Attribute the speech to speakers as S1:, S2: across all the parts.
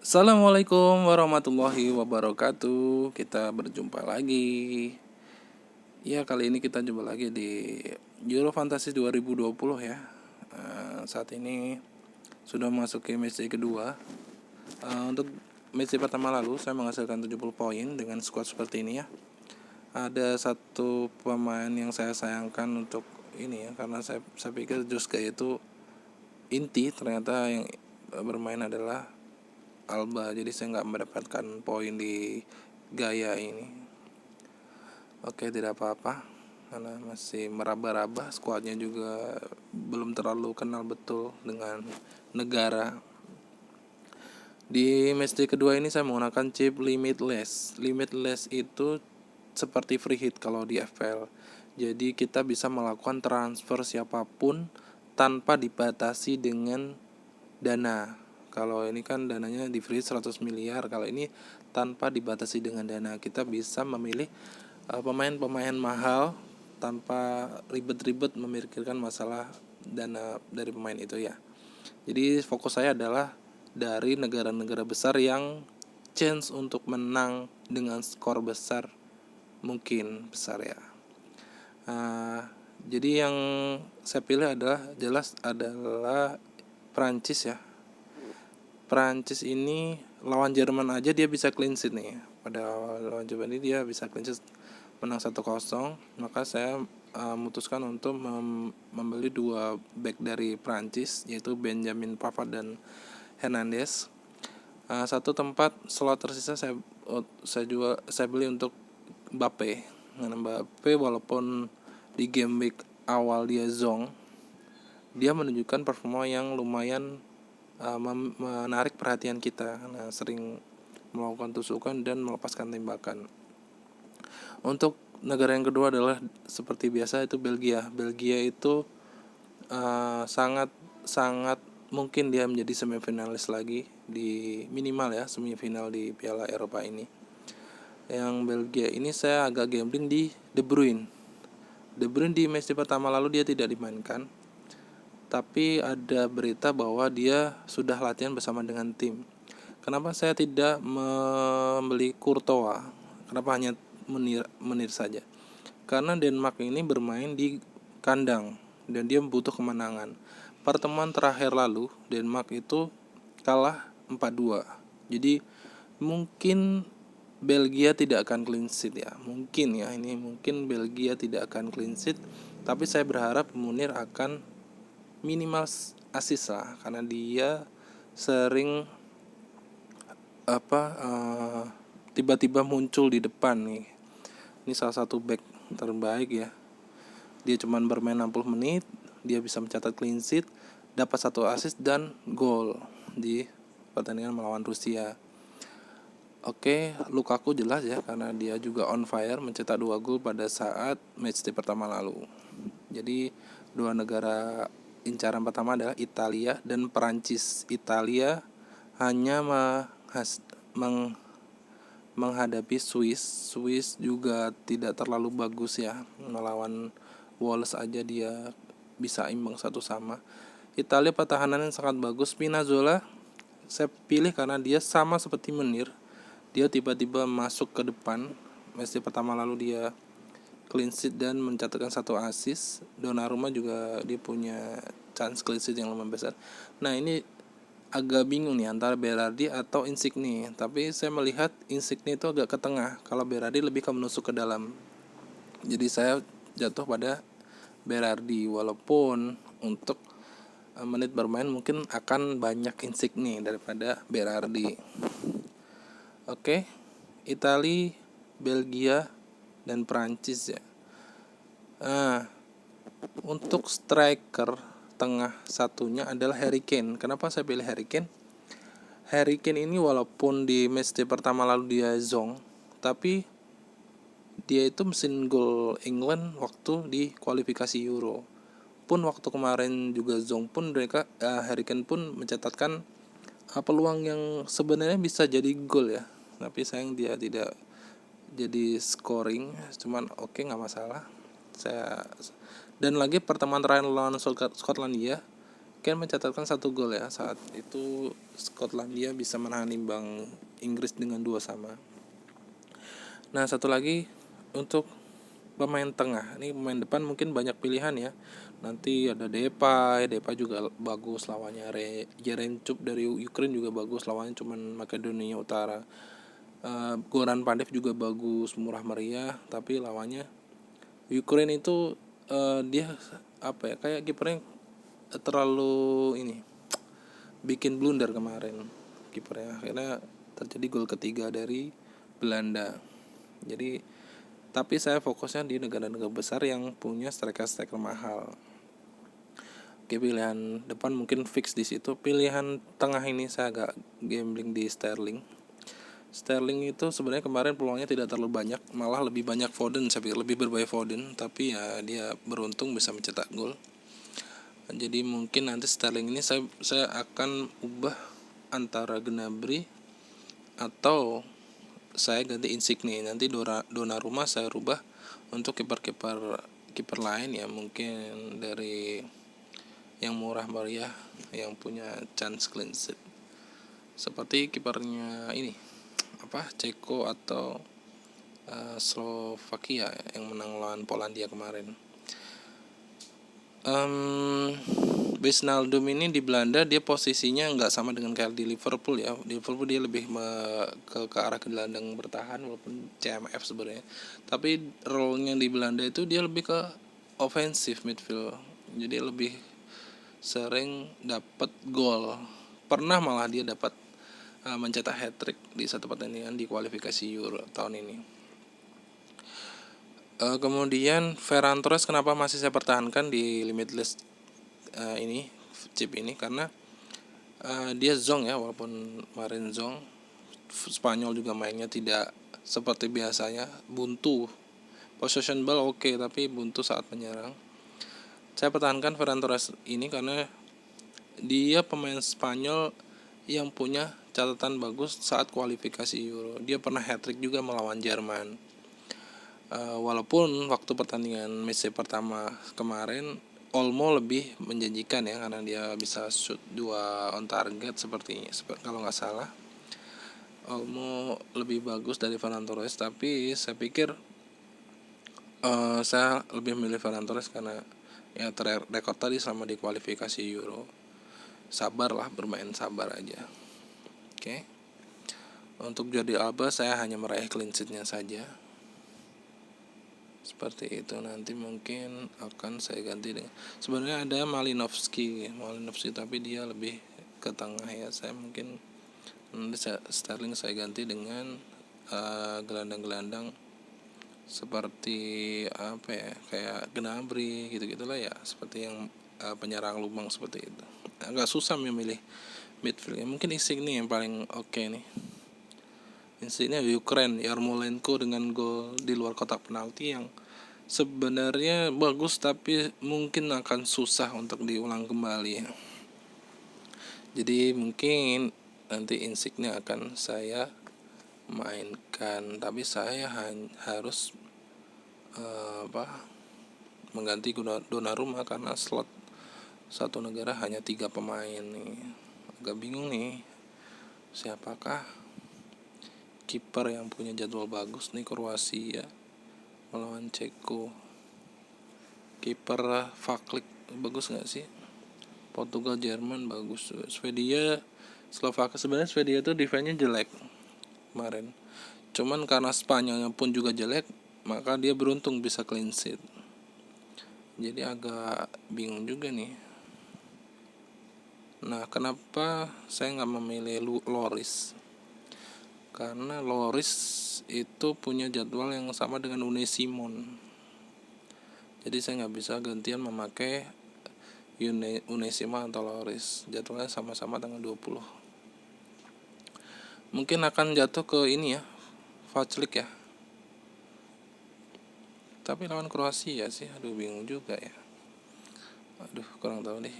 S1: Assalamualaikum warahmatullahi wabarakatuh. Kita berjumpa lagi. Ya, kali ini kita jumpa lagi di Euro Fantasy 2020 ya. Saat ini sudah memasuki match kedua. Untuk match pertama lalu saya menghasilkan 70 poin dengan squad seperti ini ya. Ada satu pemain yang saya sayangkan untuk ini ya, karena saya pikir Joska itu inti, ternyata yang bermain adalah Alba, jadi saya nggak mendapatkan poin di gaya ini. Oke, tidak apa-apa karena masih meraba-raba, skuadnya juga belum terlalu kenal betul dengan negara. Di match kedua ini saya menggunakan chip limitless. Limitless itu seperti free hit kalau di FPL. Jadi kita bisa melakukan transfer siapapun tanpa dibatasi dengan dana. Kalau ini kan dananya di free 100 miliar. Kalau ini tanpa dibatasi dengan dana. Kita bisa memilih pemain-pemain mahal tanpa ribet-ribet memikirkan masalah dana dari pemain itu ya. Jadi fokus saya adalah dari negara-negara besar yang chance untuk menang dengan skor besar mungkin besar ya. Jadi yang saya pilih adalah Prancis ya. Prancis ini lawan Jerman aja dia bisa clean sheet nih. Pada lawan Jerman ini dia bisa clean sheet, menang 1-0. Maka saya memutuskan untuk membeli dua back dari Prancis, yaitu Benjamin Pavard dan Hernandez. Satu tempat slot tersisa saya beli untuk Mbappe. Mbappe walaupun di game week awal dia zong, dia menunjukkan performa yang lumayan menarik perhatian kita karena sering melakukan tusukan dan melepaskan tembakan. Untuk negara yang kedua adalah seperti biasa itu Belgia. Belgia itu sangat mungkin dia menjadi semifinalis lagi di minimal ya semifinal di Piala Eropa ini. Yang Belgia ini saya agak gambling di De Bruyne. De Bruyne di match pertama lalu dia tidak dimainkan. Tapi ada berita bahwa dia sudah latihan bersama dengan tim. Kenapa saya tidak membeli Courtois? Kenapa hanya Menir saja? Karena Denmark ini bermain di kandang dan dia butuh kemenangan. Pertemuan terakhir lalu Denmark itu kalah 4-2. Jadi mungkin Belgia tidak akan clean sheet ya. Mungkin Belgia tidak akan clean sheet. Tapi saya berharap Munir akan minimal assist lah, karena dia sering tiba-tiba muncul di depan nih. Ini salah satu back terbaik ya. Dia cuma bermain 60 menit, dia bisa mencatat clean sheet, dapat 1 assist dan gol di pertandingan melawan Rusia. Oke, Lukaku jelas ya, karena dia juga on fire mencetak 2 gol pada saat matchday pertama lalu. Jadi dua negara incaran pertama adalah Italia dan Perancis. Italia hanya menghadapi Swiss. Swiss juga tidak terlalu bagus ya. Melawan Wales aja dia bisa imbang 1-1. Italia pertahanan yang sangat bagus. Spinazzola saya pilih karena dia sama seperti Menir. Dia tiba-tiba masuk ke depan. Match pertama lalu dia clean sheet dan mencatatkan 1 assist. Donnarumma juga dia punya chance clean sheet yang lumayan besar. Nah, ini agak bingung nih antara Berardi atau Insigne. Tapi saya melihat Insigne itu agak ke tengah, kalau Berardi lebih ke menusuk ke dalam. Jadi saya jatuh pada Berardi, walaupun untuk menit bermain mungkin akan banyak Insigne daripada Berardi. Oke, Italia, Belgia dan Prancis ya. Untuk striker tengah satunya adalah Harry Kane. Kenapa saya pilih Harry Kane? Harry Kane ini walaupun di matchday pertama lalu dia zong, tapi dia itu mesin gol England waktu di kualifikasi Euro. Pun waktu kemarin juga zong pun Harry Kane pun mencatatkan peluang yang sebenarnya bisa jadi gol ya. Tapi sayang dia tidak jadi scoring, cuman oke, nggak masalah. Dan lagi pertemuan terakhir lawan Skotlandia, Kane mencatatkan 1 gol ya. Saat itu Skotlandia bisa menahan imbang Inggris dengan 2-2. Nah, satu lagi untuk pemain tengah. Ini pemain depan mungkin banyak pilihan ya. Nanti ada Depay juga bagus lawannya. Yarenchuk dari Ukraine juga bagus lawannya, cuman Makedonia Utara. Goran Pandev juga bagus, murah meriah, tapi lawannya Ukraine itu dia apa ya, kayak kipernya terlalu ini, bikin blunder kemarin kipernya, akhirnya terjadi gol ketiga dari Belanda. Jadi tapi saya fokusnya di negara-negara besar yang punya striker mahal. Oke, pilihan depan mungkin fix di situ. Pilihan tengah ini saya agak gambling di Sterling. Sterling itu sebenarnya kemarin peluangnya tidak terlalu banyak, malah lebih banyak Foden, saya pikir lebih berbahaya Foden, tapi ya dia beruntung bisa mencetak gol. Jadi mungkin nanti Sterling ini saya akan ubah antara Gnabry atau saya ganti Insigne. Nanti Donnarumma saya rubah untuk kiper lain ya, mungkin dari yang murah meriah yang punya chance clean sheet, seperti kipernya ini Ceko atau Slovakia yang menang lawan Polandia kemarin. Wijnaldum ini di Belanda dia posisinya nggak sama dengan kayak di Liverpool ya. Di Liverpool dia lebih ke arah gelandang bertahan walaupun CMF sebenarnya. Tapi role-nya di Belanda itu dia lebih ke offensive midfield. Jadi lebih sering dapat gol. Pernah malah dia dapat mencetak hat-trick di satu pertandingan di kualifikasi Euro tahun ini. Kemudian Ferran Torres kenapa masih saya pertahankan di limitless ini chip ini, karena dia zong ya, walaupun kemarin zong. Spanyol juga mainnya tidak seperti biasanya, buntu. Possession ball oke, tapi buntu saat menyerang. Saya pertahankan Ferran Torres ini karena dia pemain Spanyol yang punya catatan bagus saat kualifikasi Euro. Dia pernah hat-trick juga melawan Jerman. Walaupun waktu pertandingan match pertama kemarin Olmo lebih menjanjikan ya, karena dia bisa shoot 2 on target sepertinya, kalau nggak salah. Olmo lebih bagus dari Ferran Torres, tapi saya pikir saya lebih memilih Ferran Torres karena ya rekor tadi sama di kualifikasi Euro. Sabarlah, bermain sabar aja. Oke. Untuk Jordi Alba saya hanya meraih clean sheet-nya saja. Seperti itu. Nanti mungkin akan saya ganti dengan, sebenarnya ada Malinovsky tapi dia lebih ke tengah ya. Saya mungkin Sterling saya ganti dengan gelandang-gelandang seperti kayak Gnabry gitu-gitulah ya, seperti yang penyerang lubang seperti itu. Agak susah memilih midfield ya. Mungkin Insigne yang paling oke nih. Insigne Ukraine, Yarmolenko dengan gol di luar kotak penalti yang sebenarnya bagus, tapi mungkin akan susah untuk diulang kembali. Jadi mungkin nanti Insigne akan saya mainkan, tapi saya harus mengganti Donnarumma karena slot satu negara hanya 3 pemain nih. Agak bingung nih siapakah kiper yang punya jadwal bagus nih. Kroasia melawan Ceko, kiper Faklik bagus nggak sih? Portugal, Jerman bagus. Swedia, Slovakia. Sebenarnya Swedia itu defense-nya jelek kemarin, cuman karena Spanyolnya pun juga jelek, maka dia beruntung bisa clean sheet. Jadi agak bingung juga nih. Nah, kenapa saya nggak memilih Loris? Karena Loris itu punya jadwal yang sama dengan Unai Simon. Jadi saya nggak bisa gantian memakai Unai Simon atau Loris. Jadwalnya sama-sama tanggal 20. Mungkin akan jatuh ke ini ya, Vaclik ya. Tapi lawan Kroasia sih, aduh bingung juga ya. Aduh, kurang tahu deh.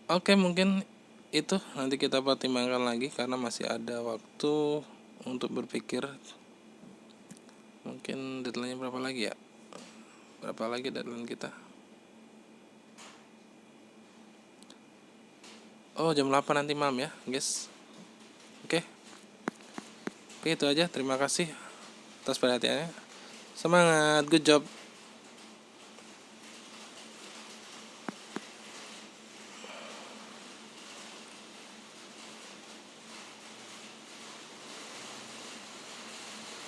S1: Oke, mungkin itu nanti kita pertimbangkan lagi karena masih ada waktu untuk berpikir. Mungkin deadline-nya berapa lagi ya? Berapa lagi deadline kita? Oh, jam 8 nanti malam ya, guys. Oke. Oke, itu aja. Terima kasih atas perhatiannya. Semangat, good job.